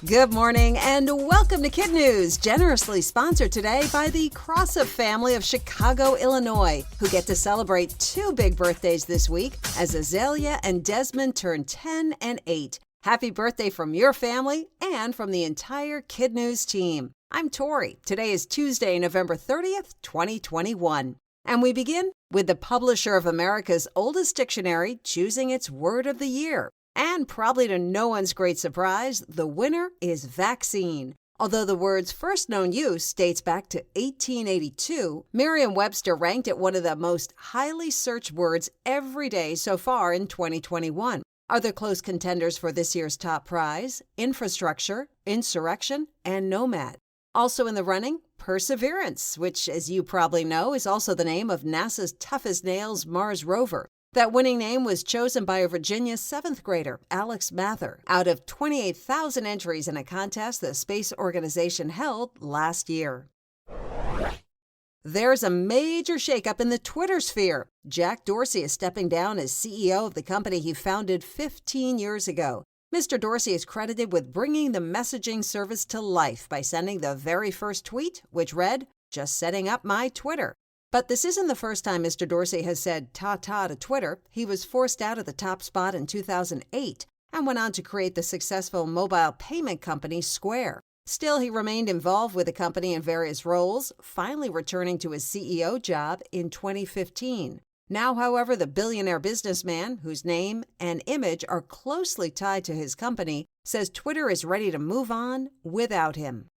Good morning and welcome to KidNuz, generously sponsored today by the Crossup family of Chicago, Illinois, who get to celebrate two big birthdays this week as Azalea and Desmond turn 10 and 8. Happy birthday from your family and from the entire KidNuz team. I'm Tori. Today is Tuesday, November 30th, 2021. And we begin with the publisher of America's oldest dictionary choosing its word of the year. And probably to no one's great surprise, the winner is vaccine. Although the word's first known use dates back to 1882, Merriam-Webster ranked it one of the most highly searched words every day so far in 2021. Other close contenders for this year's top prize: infrastructure, insurrection, and nomad. Also in the running, perseverance, which, as you probably know, is also the name of NASA's toughest nails Mars rover. That winning name was chosen by a Virginia 7th grader, Alex Mather, out of 28,000 entries in a contest the space organization held last year. There's a major shakeup in the Twitter sphere. Jack Dorsey is stepping down as CEO of the company he founded 15 years ago. Mr. Dorsey is credited with bringing the messaging service to life by sending the very first tweet, which read, "Just setting up my Twitter." But this isn't the first time Mr. Dorsey has said ta-ta to Twitter. He was forced out of the top spot in 2008 and went on to create the successful mobile payment company Square. Still, he remained involved with the company in various roles, finally returning to his CEO job in 2015. Now, however, the billionaire businessman, whose name and image are closely tied to his company, says Twitter is ready to move on without him.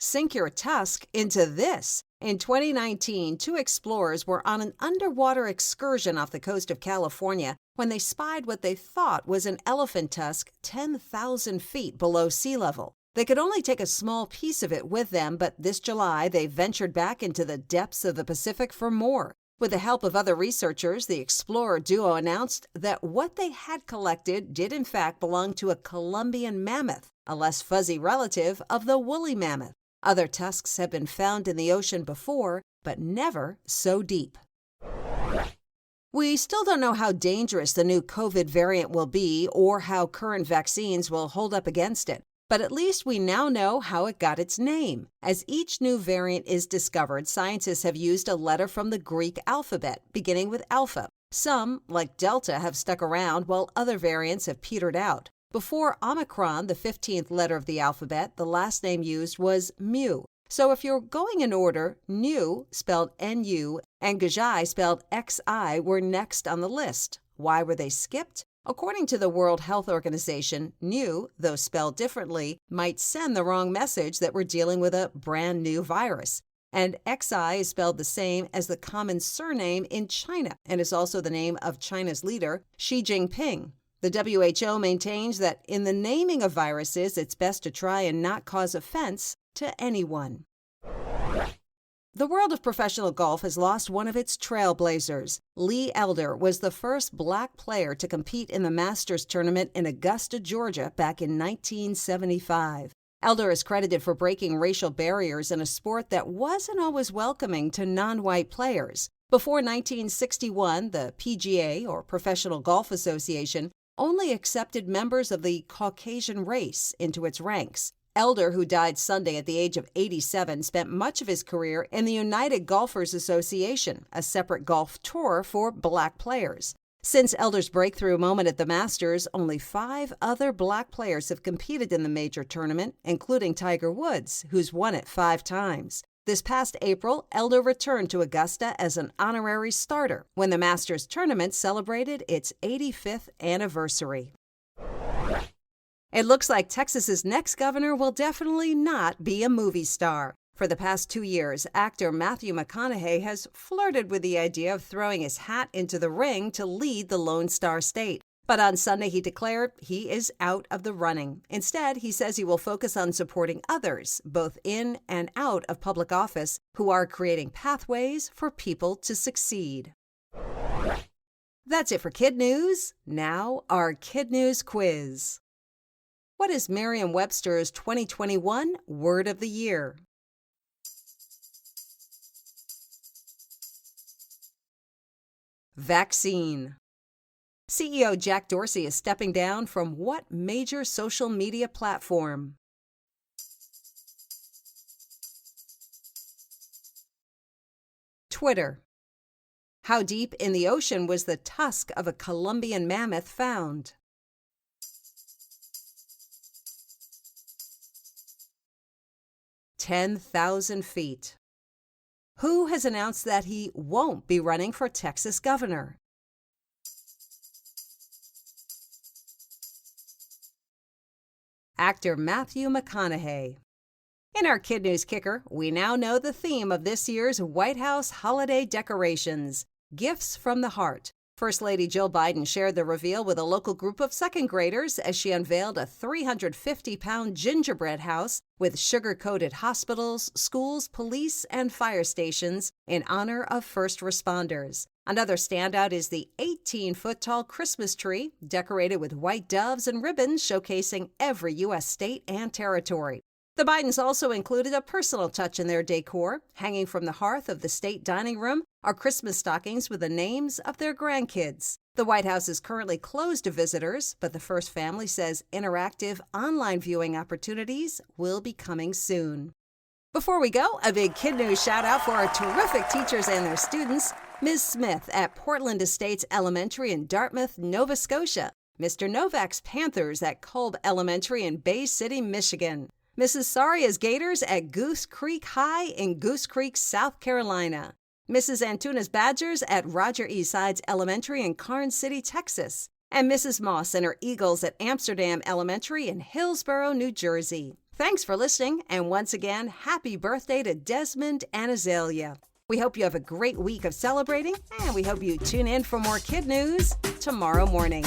Sink your tusk into this. In 2019, two explorers were on an underwater excursion off the coast of California when they spied what they thought was an elephant tusk 10,000 feet below sea level. They could only take a small piece of it with them, but this July they ventured back into the depths of the Pacific for more. With the help of other researchers, the explorer duo announced that what they had collected did in fact belong to a Columbian mammoth, a less fuzzy relative of the woolly mammoth. Other tusks have been found in the ocean before, but never so deep. We still don't know how dangerous the new COVID variant will be or how current vaccines will hold up against it. But at least we now know how it got its name. As each new variant is discovered, scientists have used a letter from the Greek alphabet, beginning with alpha. Some, like Delta, have stuck around, while other variants have petered out. Before Omicron, the 15th letter of the alphabet, the last name used was Mu. So if you're going in order, Nu, spelled N-U, and Gajai, spelled X-I, were next on the list. Why were they skipped? According to the World Health Organization, Nu, though spelled differently, might send the wrong message that we're dealing with a brand new virus. And Xi is spelled the same as the common surname in China and is also the name of China's leader, Xi Jinping. The WHO maintains that in the naming of viruses, it's best to try and not cause offense to anyone. The world of professional golf has lost one of its trailblazers. Lee Elder was the first black player to compete in the Masters tournament in Augusta, Georgia, back in 1975. Elder is credited for breaking racial barriers in a sport that wasn't always welcoming to non-white players. Before 1961, the PGA, or Professional Golf Association, only accepted members of the Caucasian race into its ranks. Elder, who died Sunday at the age of 87, spent much of his career in the United Golfers Association, a separate golf tour for black players. Since Elder's breakthrough moment at the Masters, only 5 other black players have competed in the major tournament, including Tiger Woods, who's won it 5 times. This past April, Elder returned to Augusta as an honorary starter when the Masters tournament celebrated its 85th anniversary. It looks like Texas's next governor will definitely not be a movie star. For the past 2 years, actor Matthew McConaughey has flirted with the idea of throwing his hat into the ring to lead the Lone Star State. But on Sunday, he declared he is out of the running. Instead, he says he will focus on supporting others, both in and out of public office, who are creating pathways for people to succeed. That's it for KidNuz. Now, our KidNuz quiz. What is Merriam-Webster's 2021 Word of the Year? Vaccine. CEO Jack Dorsey is stepping down from what major social media platform? Twitter. How deep in the ocean was the tusk of a Columbian mammoth found? 10,000 feet. Who has announced that he won't be running for Texas governor? Actor Matthew McConaughey. In our KidNuz Kicker, we now know the theme of this year's White House holiday decorations: Gifts from the Heart. First Lady Jill Biden shared the reveal with a local group of second graders as she unveiled a 350-pound gingerbread house with sugar-coated hospitals, schools, police, and fire stations in honor of first responders. Another standout is the 18-foot-tall Christmas tree, decorated with white doves and ribbons showcasing every U.S. state and territory. The Bidens also included a personal touch in their decor. Hanging from the hearth of the state dining room are Christmas stockings with the names of their grandkids. The White House is currently closed to visitors, but the First Family says interactive online viewing opportunities will be coming soon. Before we go, a big KidNuz shout out for our terrific teachers and their students: Ms. Smith at Portland Estates Elementary in Dartmouth, Nova Scotia; Mr. Novak's Panthers at Kolb Elementary in Bay City, Michigan; Mrs. Saria's Gators at Goose Creek High in Goose Creek, South Carolina; Mrs. Antuna's Badgers at Roger E. Sides Elementary in Karnes City, Texas; and Mrs. Moss and her Eagles at Amsterdam Elementary in Hillsborough, New Jersey. Thanks for listening, and once again, happy birthday to Desmond and Azalea. We hope you have a great week of celebrating, and we hope you tune in for more KidNuz tomorrow morning.